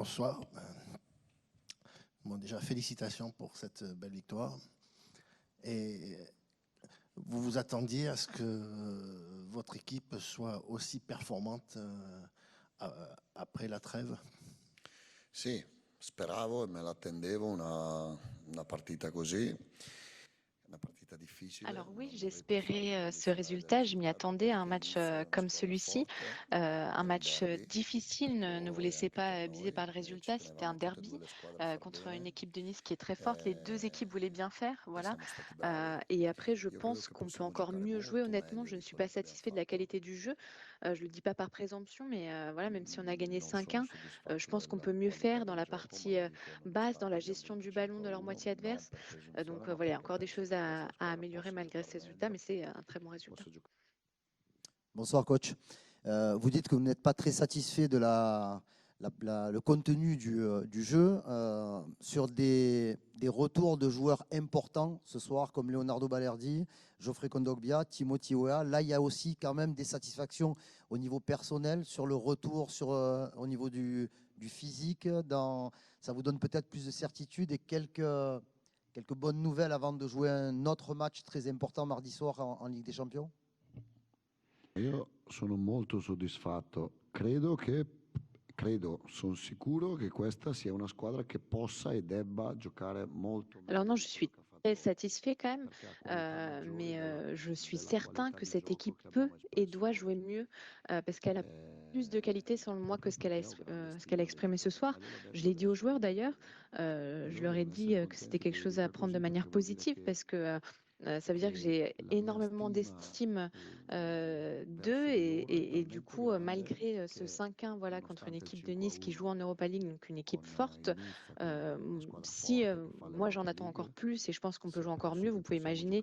bonsoir. Bon, déjà, félicitations pour cette belle victoire. Et vous vous attendiez à ce que votre équipe soit aussi performante après la trêve? Sì, speravo e me l'attendevo una partita così, una partita difficile. Alors oui, j'espérais ce résultat, je m'y attendais à un match comme celui-ci, un match difficile, ne vous laissez pas biaiser par le résultat, c'était un derby contre une équipe de Nice qui est très forte, les deux équipes voulaient bien faire, voilà. Et après, je pense qu'on peut encore mieux jouer, honnêtement, je ne suis pas satisfait de la qualité du jeu, je le dis pas par présomption, mais voilà, même si on a gagné 5-1, je pense qu'on peut mieux faire dans la partie basse, dans la gestion du ballon de leur moitié adverse. Donc voilà, il y a encore des choses à améliorer malgré ces résultats, mais c'est un très bon résultat. Bonsoir coach. Vous dites que vous n'êtes pas très satisfait de le contenu du jeu. Sur des retours de joueurs importants ce soir comme Leonardo Balerdi, Geoffrey Kondogbia, Timothy Weah, là il y a aussi quand même des satisfactions au niveau personnel sur le retour, au niveau du physique. Ça vous donne peut-être plus de certitude et quelques bonnes nouvelles avant de jouer un autre match très important mardi soir en Ligue des Champions? Io sono molto soddisfatto. Sono sicuro che questa sia una squadra che possa e debba giocare molto meglio. Alors non, je suis très satisfait quand même, mais je suis certain que cette équipe peut et doit jouer mieux parce qu'elle a plus de qualité selon moi que ce qu'elle a exprimé ce soir. Je l'ai dit aux joueurs d'ailleurs, je leur ai dit que c'était quelque chose à prendre de manière positive parce que ça veut dire que j'ai énormément d'estime d'eux et du coup, malgré ce 5-1 voilà, contre une équipe de Nice qui joue en Europa League, donc une équipe forte, si moi j'en attends encore plus et je pense qu'on peut jouer encore mieux, vous pouvez imaginer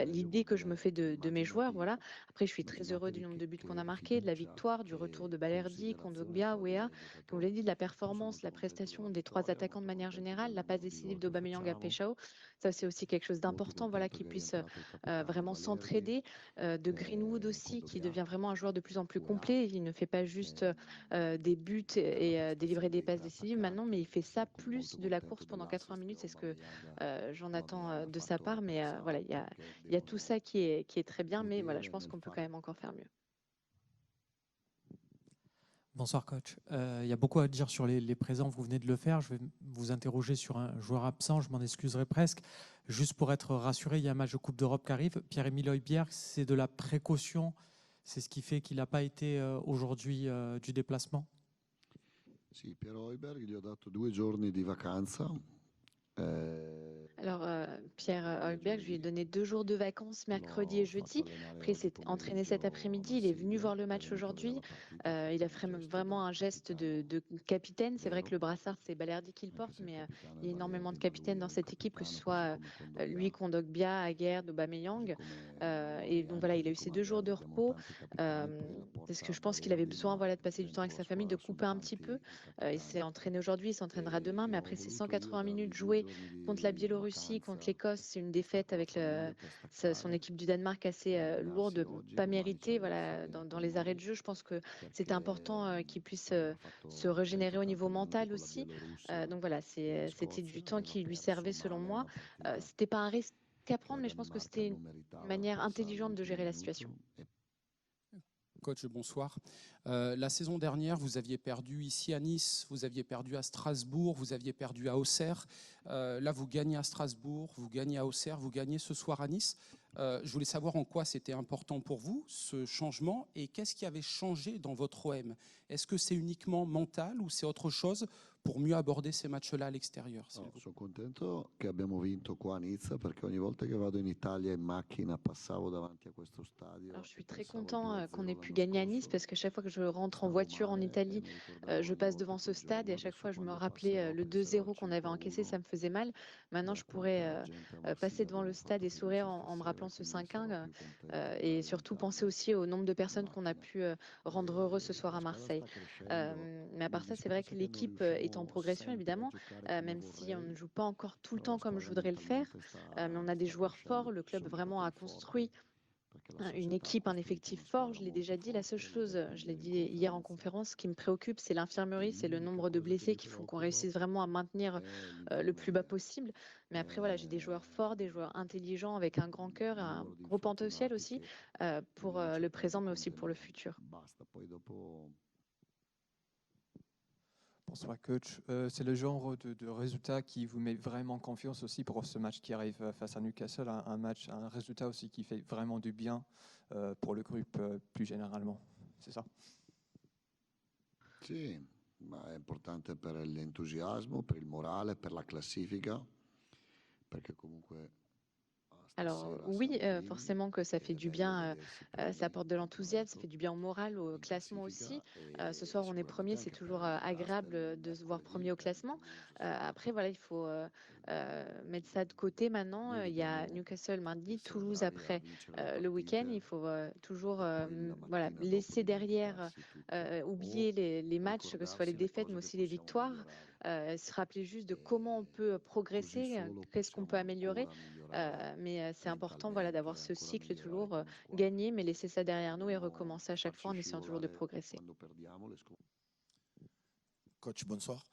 l'idée que je me fais de mes joueurs. Voilà. Après, je suis très heureux du nombre de buts qu'on a marqués, de la victoire, du retour de Balerdi, Kondogbia, Weah, comme vous l'avez dit, de la performance, la prestation des trois attaquants de manière générale, la passe décisive d'Aubameyang à Peshao. Ça, c'est aussi quelque chose d'important, voilà, qu'ils puissent vraiment s'entraider. De Greenwood aussi, qui devient vraiment un joueur de plus en plus complet. Il ne fait pas juste des buts et délivrer des passes décisives maintenant, mais il fait ça plus de la course pendant 80 minutes. C'est ce que j'en attends de sa part. Mais voilà, il y a tout ça qui est très bien, mais voilà, je pense qu'on peut quand même encore faire mieux. Bonsoir coach. Il y a beaucoup à dire sur les présents, vous venez de le faire. Je vais vous interroger sur un joueur absent, je m'en excuserai presque. Juste pour être rassuré, il y a un match de Coupe d'Europe qui arrive. Pierre-Emile Højbjerg, c'est de la précaution, c'est ce qui fait qu'il n'a pas été aujourd'hui du déplacement? Sì, Piero Højbjerg gli ho dato 2 giorni di vacanza. Alors, Pierre Højbjerg, je lui ai donné 2 jours de vacances, mercredi et jeudi. Après, il s'est entraîné cet après-midi. Il est venu voir le match aujourd'hui. Il a fait vraiment un geste de capitaine. C'est vrai que le brassard, c'est Balerdi qui le porte, mais il y a énormément de capitaines dans cette équipe, que ce soit lui, Kondogbia, Aguerd, Aubameyang. Et donc voilà, il a eu ces 2 jours de repos. Parce que je pense qu'il avait besoin voilà, de passer du temps avec sa famille, de couper un petit peu. Il s'est entraîné aujourd'hui, il s'entraînera demain, mais après ces 180 minutes jouées contre la Biélorussie, contre l'Écosse, c'est une défaite avec son équipe du Danemark assez lourde, pas méritée. Voilà, dans les arrêts de jeu, je pense que c'était important qu'il puisse se régénérer au niveau mental aussi. Donc voilà, c'était du temps qui lui servait selon moi. C'était pas un risque à prendre, mais je pense que c'était une manière intelligente de gérer la situation. Coach, bonsoir. La saison dernière, vous aviez perdu ici à Nice, vous aviez perdu à Strasbourg, vous aviez perdu à Auxerre. Là, vous gagnez à Strasbourg, vous gagnez à Auxerre, vous gagnez ce soir à Nice. Je voulais savoir en quoi c'était important pour vous, ce changement, et qu'est-ce qui avait changé dans votre OM? Est-ce que c'est uniquement mental ou c'est autre chose pour mieux aborder ces matchs-là à l'extérieur? No, sono contento che abbiamo vinto qua a Nizza perché ogni volta che vado in Italia in macchina passavo davanti a questo stadio. Alors, je suis très content qu'on ait pu gagner à Nice parce que chaque fois que je rentre en voiture en Italie, je passe devant ce stade et à chaque fois je me rappelais le 2-0 qu'on avait encaissé, ça me faisait mal. Maintenant, je pourrais passer devant le stade et sourire en me rappelant ce 5-1 et surtout penser aussi au nombre de personnes qu'on a pu rendre heureux ce soir à Marseille. Mais à part ça, c'est vrai que l'équipe est en progression évidemment, même si on ne joue pas encore tout le temps comme je voudrais le faire. Mais on a des joueurs forts, le club vraiment a construit une équipe, un effectif fort, je l'ai déjà dit. La seule chose, je l'ai dit hier en conférence, qui me préoccupe, c'est l'infirmerie, c'est le nombre de blessés qui font qu'on réussisse vraiment à maintenir le plus bas possible. Mais après, voilà, j'ai des joueurs forts, des joueurs intelligents, avec un grand cœur, un gros potentiel aussi pour le présent, mais aussi pour le futur. Bonsoir coach. C'est le genre de résultat qui vous met vraiment confiance aussi pour ce match qui arrive face à Newcastle, un résultat aussi qui fait vraiment du bien pour le groupe plus généralement. C'est ça? Sì, ma è importante per l'entusiasmo, per il morale, per la classifica, perché comunque Alors oui, forcément que ça fait du bien, ça apporte de l'enthousiasme, ça fait du bien au moral, au classement aussi. Ce soir, on est premier, c'est toujours agréable de se voir premier au classement. Après, voilà, il faut mettre ça de côté maintenant. Il y a Newcastle mardi, Toulouse après le week-end. Il faut toujours voilà, laisser derrière, oublier les matchs, que ce soit les défaites, mais aussi les victoires. Se rappeler juste de comment on peut progresser, qu'est-ce qu'on peut améliorer. Mais c'est important voilà, d'avoir ce cycle toujours gagner, mais laisser ça derrière nous et recommencer à chaque fois en essayant toujours de progresser. Coach, bonsoir.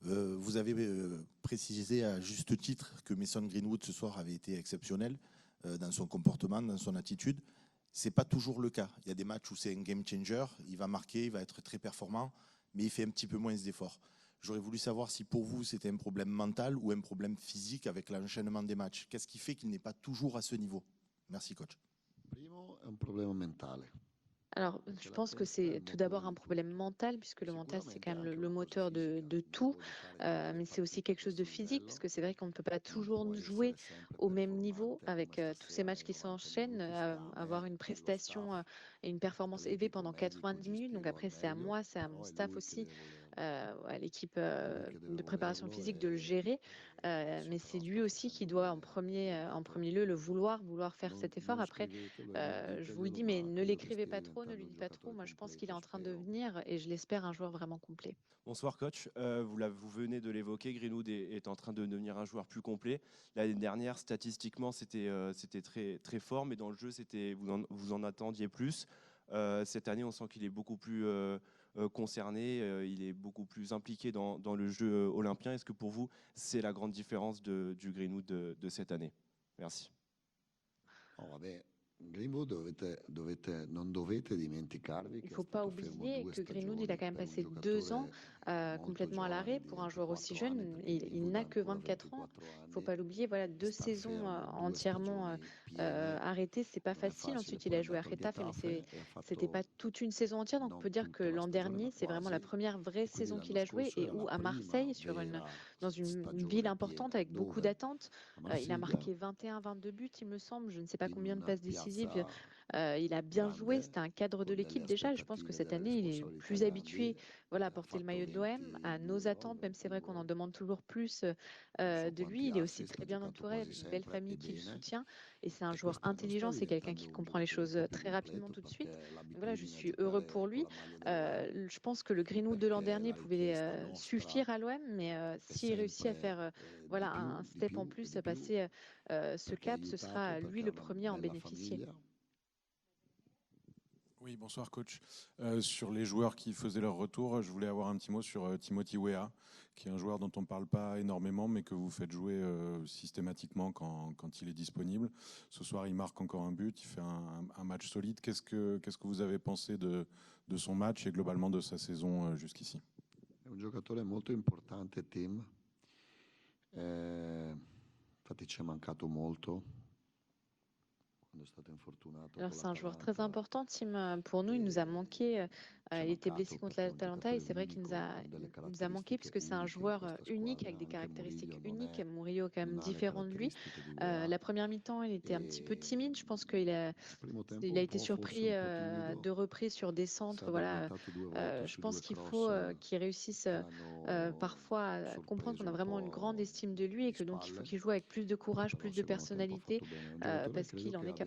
Vous avez précisé à juste titre que Mason Greenwood ce soir avait été exceptionnel dans son comportement, dans son attitude. Ce n'est pas toujours le cas. Il y a des matchs où c'est un game changer, il va marquer, il va être très performant, mais il fait un petit peu moins d'efforts. J'aurais voulu savoir si pour vous c'était un problème mental ou un problème physique avec l'enchaînement des matchs. Qu'est-ce qui fait qu'il n'est pas toujours à ce niveau? Merci coach. Primo è un problema mentale. Alors, je pense que c'est tout d'abord un problème mental, puisque le mental, c'est quand même le moteur de tout, mais c'est aussi quelque chose de physique, parce que c'est vrai qu'on ne peut pas toujours jouer au même niveau avec tous ces matchs qui s'enchaînent, avoir une prestation et une performance élevée pendant 90 minutes. Donc après, c'est à moi, c'est à mon staff aussi, à l'équipe de préparation physique de le gérer, mais c'est lui aussi qui doit en premier lieu le vouloir faire cet effort. Après, je vous le dis, mais ne l'écrivez pas trop, ne lui dites pas trop. Moi, je pense qu'il est en train de venir et je l'espère un joueur vraiment complet. Bonsoir coach, vous venez de l'évoquer, Greenwood est en train de devenir un joueur plus complet. L'année dernière, statistiquement, c'était très, très fort, mais dans le jeu, vous en attendiez plus. Cette année, on sent qu'il est beaucoup plus concerné, il est beaucoup plus impliqué dans le jeu olympien. Est-ce que pour vous, c'est la grande différence du Greenwood de cette année? Merci. Oh, vabbè. Greenwood non dovete dimenticarvi Il ne faut pas oublier que Greenwood, il a quand même passé 2 ans complètement à l'arrêt pour un joueur aussi jeune. Il n'a que 24 ans. Il ne faut pas l'oublier. Voilà, 2 saisons entièrement arrêtées, c'est pas facile. Ensuite, il a joué à Getafe, mais c'était pas toute une saison entière. Donc, on peut dire que l'an dernier, c'est vraiment la première vraie saison qu'il a jouée et où à Marseille, dans une ville importante avec beaucoup d'attentes, il a marqué 21-22 buts, il me semble. Je ne sais pas combien de passes décisives. Il a bien joué, c'était un cadre de l'équipe déjà. Je pense que cette année, il est plus habitué voilà, à porter le maillot de l'OM, à nos attentes, même c'est vrai qu'on en demande toujours plus de lui. Il est aussi très bien entouré d'une belle famille qui le soutient. Et c'est un joueur intelligent, c'est quelqu'un qui comprend les choses très rapidement tout de suite. Donc voilà, je suis heureux pour lui. Je pense que le Greenwood de l'an dernier pouvait suffire à l'OM, mais s'il réussit à faire voilà, un step en plus, à passer ce cap, ce sera lui le premier à en bénéficier. Oui, bonsoir coach. Sur les joueurs qui faisaient leur retour, je voulais avoir un petit mot sur Timothy Weah, qui est un joueur dont on ne parle pas énormément, mais que vous faites jouer systématiquement quand il est disponible. Ce soir, il marque encore un but, il fait un match solide. Qu'est-ce que vous avez pensé de son match et globalement de sa saison jusqu'ici? È un giocatore molto importante, Tim. Infatti ci è mancato molto. Alors c'est un joueur très important, Tim. Pour nous, il nous a manqué. Il était blessé contre l'Atalanta et c'est vrai qu'il nous a manqué puisque c'est un joueur unique avec des caractéristiques uniques. Murillo est quand même différent de lui. La première mi-temps, il était un petit peu timide. Je pense qu'il a été surpris de reprises sur des centres. Voilà. Je pense qu'il faut qu'il réussisse parfois à comprendre qu'on a vraiment une grande estime de lui et que donc il faut qu'il joue avec plus de courage, plus de personnalité parce qu'il en est capable.